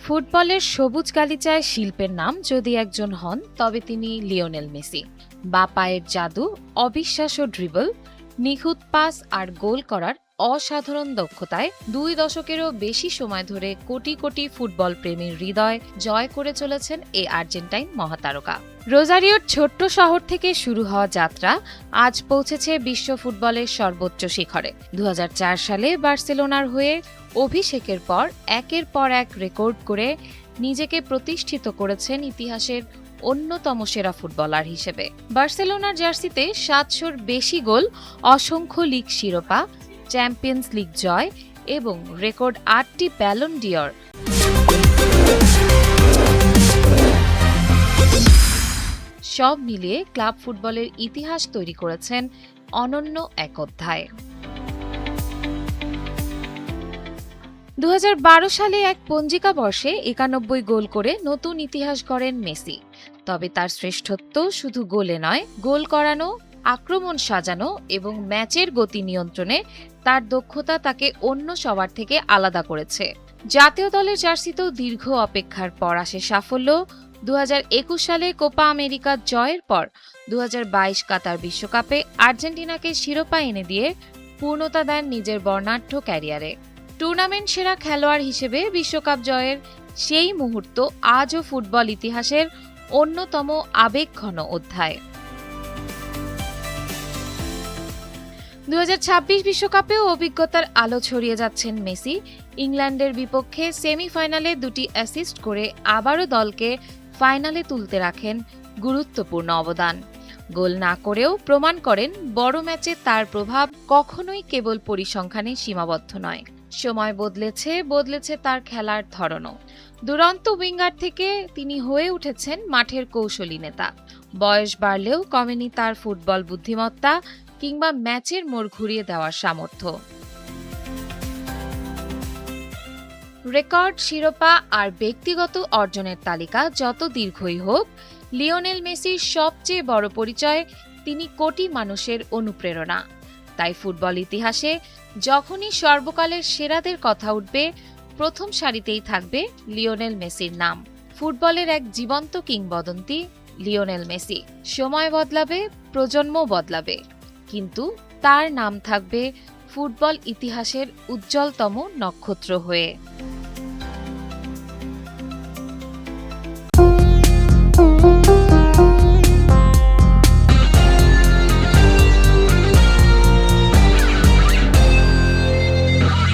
ফুটবলের সবুজ গালিচায় শিল্পের নাম যদি একজন হন তবে তিনি লিওনেল মেসি। বাঁ পায়ের জাদু, অবিশ্বাস্য ড্রিবল, নিখুঁত পাস আর গোল করার অসাধারণ দক্ষতায় 2 দশকেরও বেশি সময় ধরে কোটি কোটি ফুটবল প্রেমীর হৃদয় জয় করে চলেছেন এই আর্জেন্টাইন মহাতারকা। রোজারিওর ছোট্ট শহর থেকে শুরু হওয়া যাত্রা আজ পৌঁছেছে বিশ্ব ফুটবলের সর্বোচ্চ শিখরে। 2004 সালে বার্সেলোনার হয়ে অভিষেকের পর একের পর এক রেকর্ড করে নিজেকে প্রতিষ্ঠিত করেছেন ইতিহাসের অন্যতম সেরা ফুটবলার হিসেবে। বার্সেলোনার জার্সিতে 700-র বেশি গোল, অসংখ্য লিগ শিরোপা, চ্যাম্পিয়ন্স লিগ জয় এবং রেকর্ড 8টি ব্যালন ডি'অর সব মিলিয়ে ক্লাব ফুটবলের ইতিহাস তৈরি করেছেন অনন্য এক অধ্যায়। 2012 সালে এক পঞ্জিকা বর্ষে 91 গোল করে নতুন ইতিহাস গড়েন মেসি। তবে তার শ্রেষ্ঠত্ব শুধু গোলে নয়, গোল করানো, আক্রমণ সাজানো এবং ম্যাচের গতি নিয়ন্ত্রণে তার দক্ষতা তাকে অন্য সবার থেকে আলাদা করেছে। জাতীয় দলের জার্সিতেও দীর্ঘ অপেক্ষার পর আসে সাফল্য। 2021 সালে কোপা আমেরিকা জয়ের পর 2022 কাতার বিশ্বকাপে আর্জেন্টিনাকে শিরোপা এনে দিয়ে পূর্ণতা দেন নিজের বর্ণাঢ্য ক্যারিয়ারে। টুর্নামেন্ট সেরা খেলোয়াড় হিসেবে বিশ্বকাপ জয়ের সেই মুহূর্ত আজও ফুটবল ইতিহাসের অন্যতম আবেগঘন অধ্যায়। 2026 বিশ্বকাপেও অভিজ্ঞতার আলো ছড়িয়ে যাচ্ছেন মেসি। ইংল্যান্ডের বিপক্ষে সেমিফাইনালে 2টি অ্যাসিস্ট করে আবারও দলকে ফাইনালে তুলতে রাখেন গুরুত্বপূর্ণ অবদান। গোল না করেও প্রমাণ করেন বড় ম্যাচে তার প্রভাব কখনোই কেবল পরিসংখ্যানে সীমাবদ্ধ নয়। সময় বদলেছে তার খেলার ধরনও। দুরন্ত উইঙ্গার থেকে তিনি হয়ে উঠেছেন মাঠের কৌশলী নেতা। বয়স বাড়লেও কমেনি তার ফুটবল বুদ্ধিমত্তা কিংবা ম্যাচের মোড় ঘুরিয়ে দেওয়ার সামর্থ্য। রেকর্ড, শিরোপা আর ব্যক্তিগত অর্জনের তালিকা যত দীর্ঘই হোক, লিওনেল মেসির সবচেয়ে বড় পরিচয় তিনি কোটি মানুষের অনুপ্রেরণা। তাই ফুটবল ইতিহাসে যখনই সর্বকালের সেরাদের কথা উঠবে, প্রথম সারিতেই থাকবে লিওনেল মেসির নাম। ফুটবলের এক জীবন্ত কিংবদন্তি লিওনেল মেসি। সময় বদলাবে, প্রজন্ম বদলাবে, কিন্তু তার নাম থাকবে ফুটবল ইতিহাসের উজ্জ্বলতম নক্ষত্র হয়ে।